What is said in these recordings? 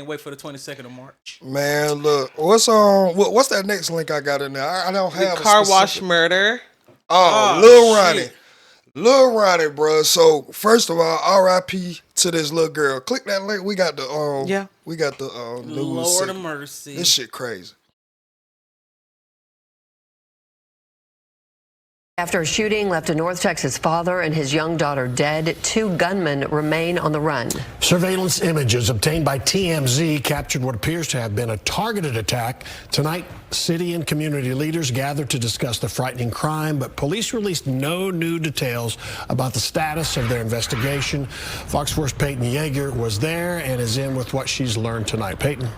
Can't wait for the 22nd of March. Man, look, what's that next link I got in there? I don't The have a car wash specific. murder. Oh, Oh Lil Ronnie. shit! Lil Ronnie, bro. So first of all, R.I.P. to this little girl. Click that link. We got the Yeah. news Lord of segment. mercy. This shit crazy. After a shooting left a North Texas father and his young daughter dead, 2 gunmen remain on the run. Surveillance images obtained by TMZ captured what appears to have been a targeted attack. Tonight, city and community leaders gathered to discuss the frightening crime, but police released no new details about the status of their investigation. Fox 4's Peyton Yeager was there and is in with what she's learned tonight. Peyton.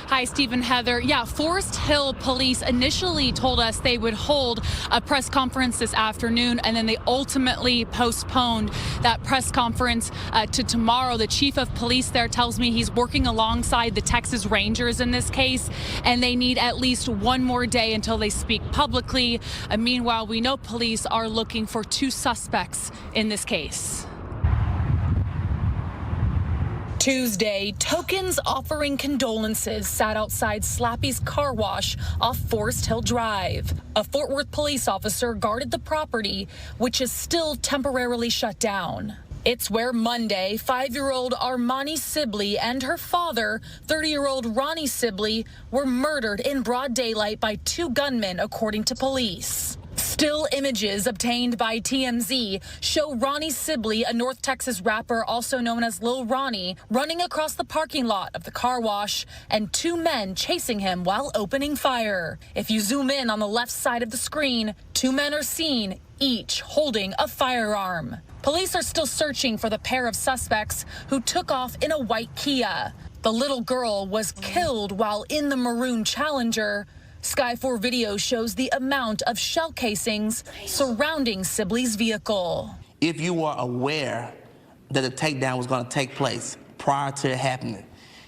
Hi, Stephen, Heather. Yeah, Forest Hill Police initially told us they would hold a press conference this afternoon, and then they ultimately postponed that press conference to tomorrow. The chief of police there tells me he's working alongside the Texas Rangers in this case, and they need at least one more day until they speak publicly. Meanwhile, we know police are looking for 2 suspects in this case. Tuesday, tokens offering condolences sat outside Slappy's car wash off Forest Hill Drive. A Fort Worth police officer guarded the property, which is still temporarily shut down. It's where Monday, 5-year-old Armani Sibley and her father, 30-year-old Ronnie Sibley, were murdered in broad daylight by 2 gunmen, according to police. Still images obtained by TMZ show Ronnie Sibley, a North Texas rapper also known as Lil Ronnie, running across the parking lot of the car wash and 2 men chasing him while opening fire. If you zoom in on the left side of the screen, 2 men are seen, each holding a firearm. Police are still searching for the pair of suspects who took off in a white Kia. The little girl was killed while in the maroon Challenger. Sky 4 video shows the amount of shell casings surrounding Sibley's vehicle. If you were aware that the takedown was going to take place prior to it happening,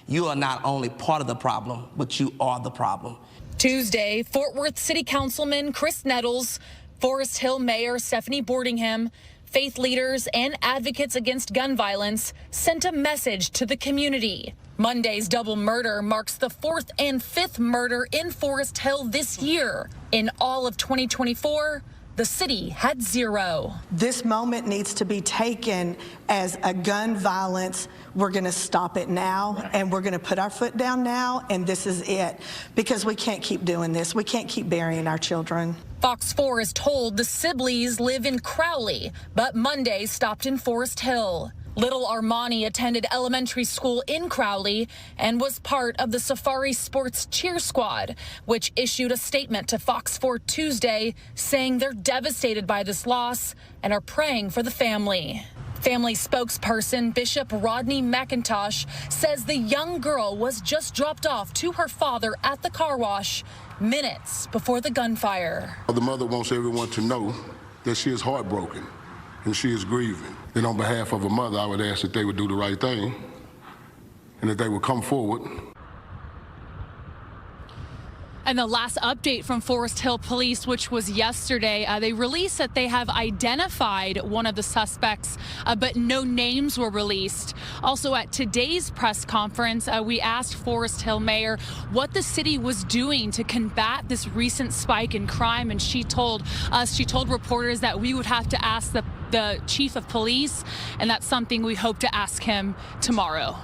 you are not only part of the problem, but you are the problem. Tuesday, Fort Worth City Councilman Chris Nettles, Forest Hill Mayor Stephanie Boardingham, faith leaders and advocates against gun violence sent a message to the community. Monday's double murder marks the 4th and 5th murder in Forest Hill this year. In all of 2024, the city had 0. This moment needs to be taken as a gun violence. We're going to stop it now, and we're going to put our foot down now, and this is it. Because we can't keep doing this. We can't keep burying our children. Fox 4 is told the Sibleys live in Crowley, but Monday stopped in Forest Hill. Little Armani attended elementary school in Crowley and was part of the Safari Sports Cheer Squad, which issued a statement to Fox 4 Tuesday saying they're devastated by this loss and are praying for the family. Family spokesperson Bishop Rodney McIntosh says the young girl was just dropped off to her father at the car wash minutes before the gunfire. The mother wants everyone to know that she is heartbroken and she is grieving. And on behalf of a mother, I would ask that they would do the right thing and that they would come forward. And the last update from Forest Hill Police, which was yesterday, they released that they have identified one of the suspects, but no names were released. Also, at today's press conference, we asked Forest Hill Mayor what the city was doing to combat this recent spike in crime, and she told reporters that we would have to ask the chief of police, and that's something we hope to ask him tomorrow.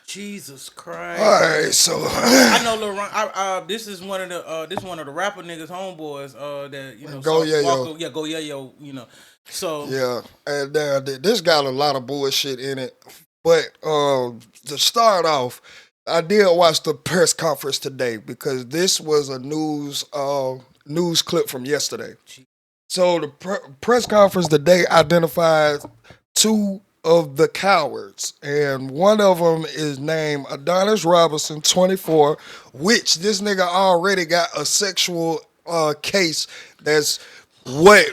Jesus Christ! All right, so I know Lil Ron. This is one of the rapper niggas homeboys. That Go Yayo. Yeah, go Yayo. So yeah, and this got a lot of bullshit in it. But to start off, I did watch the press conference today because this was a news clip from yesterday. So the press conference today identified 2 of the cowards, and one of them is named Adonis Robinson, 24, which this nigga already got a sexual case. That's what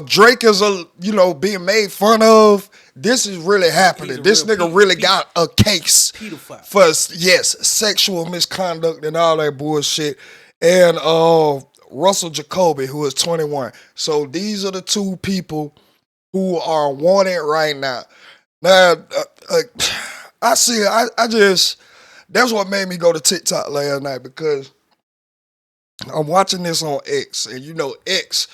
Drake is being made fun of. This is really happening. This nigga really got a case for sexual misconduct and all that bullshit. And Russell Jacoby, who is 21. So these are the 2 people who are wanted right now. Now, I see it. I just, that's what made me go to TikTok last night because I'm watching this on X, and you know X,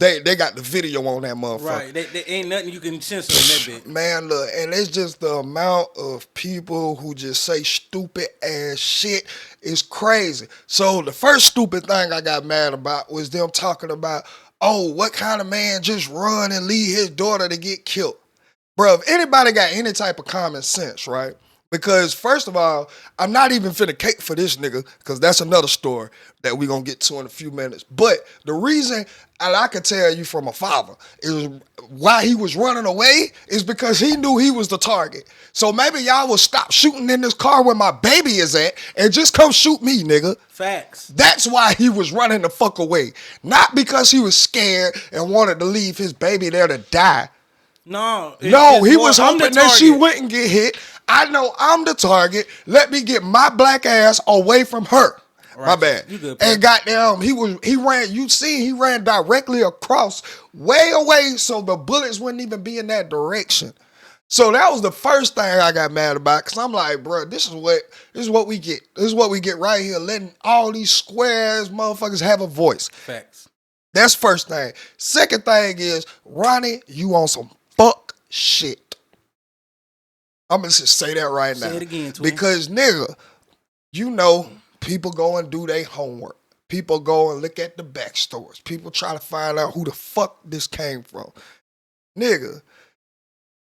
they got the video on that motherfucker. Right. They ain't nothing you can censor in that bit. Man, look, and it's just the amount of people who just say stupid ass shit is crazy. So the first stupid thing I got mad about was them talking about, oh, what kind of man just run and leave his daughter to get killed? Bro, if anybody got any type of common sense, right? Because first of all, I'm not even finna cake for this nigga, because that's another story that we gonna get to in a few minutes. But the reason, and I can tell you from a father, is why he was running away is because he knew he was the target. So maybe y'all will stop shooting in this car where my baby is at and just come shoot me, nigga. Facts. That's why he was running the fuck away. Not because he was scared and wanted to leave his baby there to die. No, he was hoping that she wouldn't get hit. I know I'm the target. Let me get my black ass away from her. Right. My bad. You good, and goddamn, he ran directly across, way away, so the bullets wouldn't even be in that direction. So that was the first thing I got mad about, because I'm like, bro, this is what we get. This is what we get right here, letting all these squares motherfuckers have a voice. Facts. That's first thing. Second thing is, Ronnie, you on some fuck shit. I'm gonna just say that right now. Say it again, twin. Because nigga, you know, people go and do their homework. People go and look at the backstories. People try to find out who the fuck this came from. Nigga,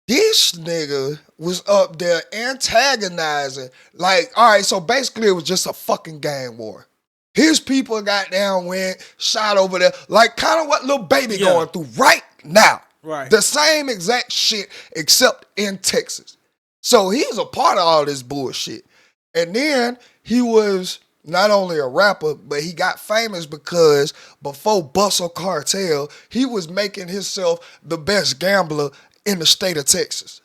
this nigga was up there antagonizing. Like, all right, so basically it was just a fucking gang war. His people got down, went, shot over there, like kind of what Lil Baby going through right now. Right. The same exact shit, except in Texas. So he was a part of all this bullshit. And then he was not only a rapper, but he got famous because before Bustle Cartel, he was making himself the best gambler in the state of Texas.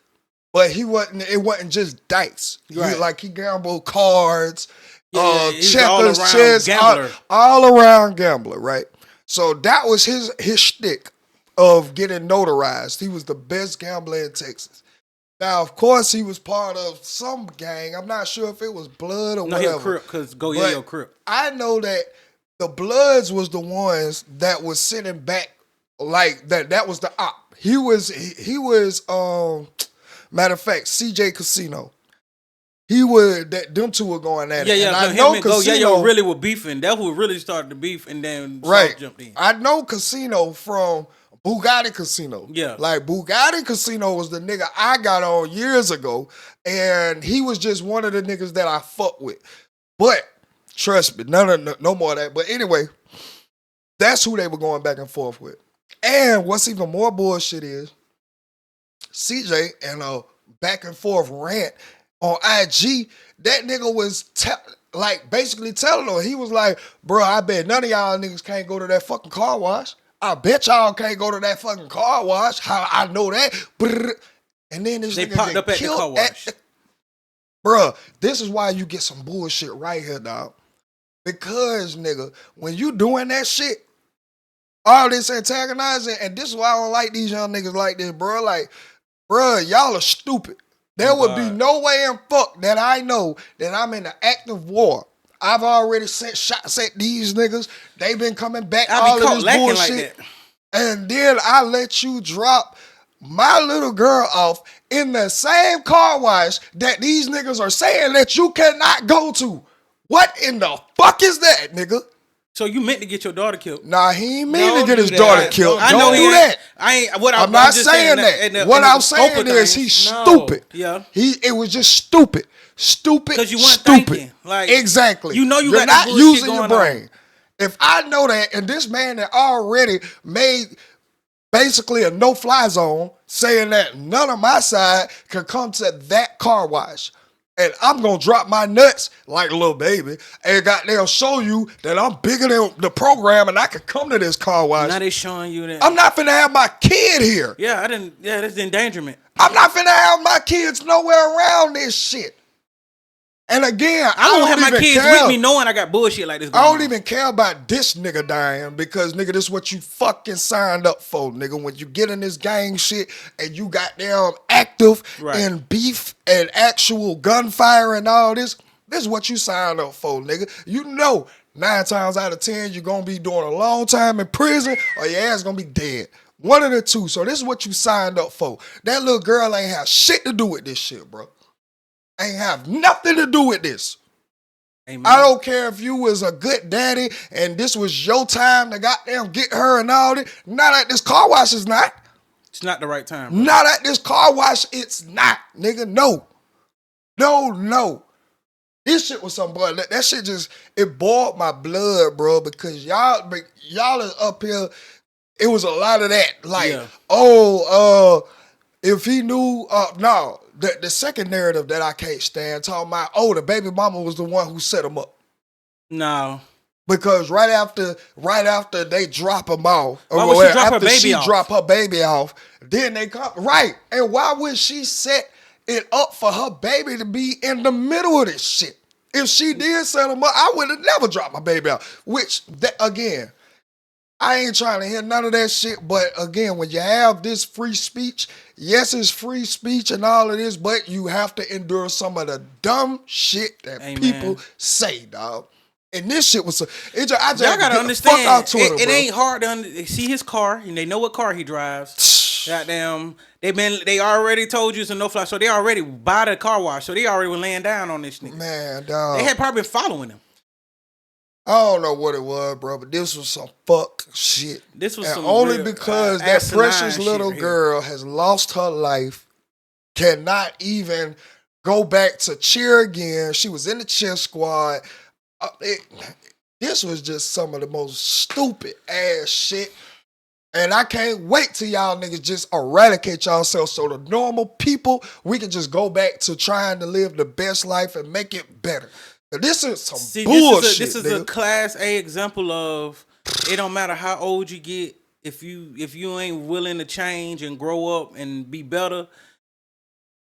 But it wasn't just dice. Right. He gambled cards, checkers, chess, all around gambler, right? So that was his shtick of getting notarized. He was the best gambler in Texas. Now, of course, he was part of some gang. I'm not sure if it was Blood or whatever. No, he a Crip, because Yo Crip. I know that the Bloods was the ones that was sitting back like that. That was the op. He was matter of fact, CJ Casino. Them two were going at it. Yeah, and I know Casino Yo really were beefing. That who really started the beef, and then jumped in. I know Casino from Bugatti Casino. Yeah. Like Bugatti Casino was the nigga I got on years ago, and he was just one of the niggas that I fuck with. But trust me, no more of that. But anyway, that's who they were going back and forth with. And what's even more bullshit is CJ and a back and forth rant on IG. That nigga was basically telling her, he was like, bro, I bet none of y'all niggas can't go to that fucking car wash. I bet y'all can't go to that fucking car wash. How I know that? And then this nigga popped up at the car wash. Bruh, this is why you get some bullshit right here, dog. Because, nigga, when you doing that shit, all this antagonizing, and this is why I don't like these young niggas like this, bro. Like, bruh, y'all are stupid. There would be no way in fuck that I know that I'm in an active war. I've already sent shots at these niggas. They've been coming back, all of this bullshit. Like and then I let you drop my little girl off in the same car wash that these niggas are saying that you cannot go to. What in the fuck is that, nigga? So you meant to get your daughter killed? Nah, he ain't mean to get his daughter killed. I know Don't do that. I'm not saying that. What I'm saying is he's stupid. Yeah. It was just stupid. Stupid. Because you weren't stupid. thinking. Like, exactly. You know You're not using your brain. If I know that, and this man that already made basically a no-fly zone, saying that none of my side can come to that car wash, and I'm gonna drop my nuts like a little baby, and goddamn show you that I'm bigger than the program, and I can come to this car wash. Now they showing you that. I'm not finna have my kid here. Yeah, that's endangerment. I'm not finna have my kids nowhere around this shit. And again, I won't have my even kids care. with me knowing I got bullshit like this going I don't on. even care about this nigga dying because, nigga, this is what you fucking signed up for, nigga. When you get in this gang shit and you goddamn active in beef and actual gunfire and all this is what you signed up for, nigga. You know 9 times out of 10 you're going to be doing a long time in prison or your ass going to be dead. One of the two. So this is what you signed up for. That little girl ain't have shit to do with this shit, bro. Ain't have nothing to do with this. Amen. I don't care if you was a good daddy and this was your time to goddamn get her and all that. Not at this car wash, is not. It's not the right time. Bro. Not at this car wash, it's not, nigga. No. No. This shit was some boy. That shit just, it boiled my blood, bro, because y'all is up here. It was a lot of that. Like, if he knew, no. The second narrative that I can't stand, talking about, the baby mama was the one who set him up. No. Because right after they drop him off, why would she drop her after baby she off? drop her baby off, then they come, right. And why would she set it up for her baby to be in the middle of this shit? If she did set him up, I would have never dropped my baby off. Which, again, I ain't trying to hear none of that shit, but again, when you have this free speech, yes, it's free speech and all of this, but you have to endure some of the dumb shit that people say, dog. And this shit was, I just y'all gotta understand, fuck out Twitter, it bro. ain't hard to see his car, and they know what car he drives. Goddamn, they already told you it's a no-fly, so they already buy the car wash, so they already were laying down on this nigga. Man, dog. They had probably been following him. I don't know what it was, bro, but this was some fuck shit. This was and some only real, because that precious little shit girl has lost her life, cannot even go back to cheer again. She was in the cheer squad. This was just some of the most stupid ass shit. And I can't wait till y'all niggas just eradicate yourselves so the normal people, we can just go back to trying to live the best life and make it better. This is some bullshit. This is a class A example of it don't matter how old you get, if you ain't willing to change and grow up and be better.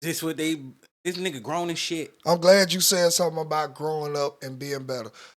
This nigga grown as shit. I'm glad you said something about growing up and being better.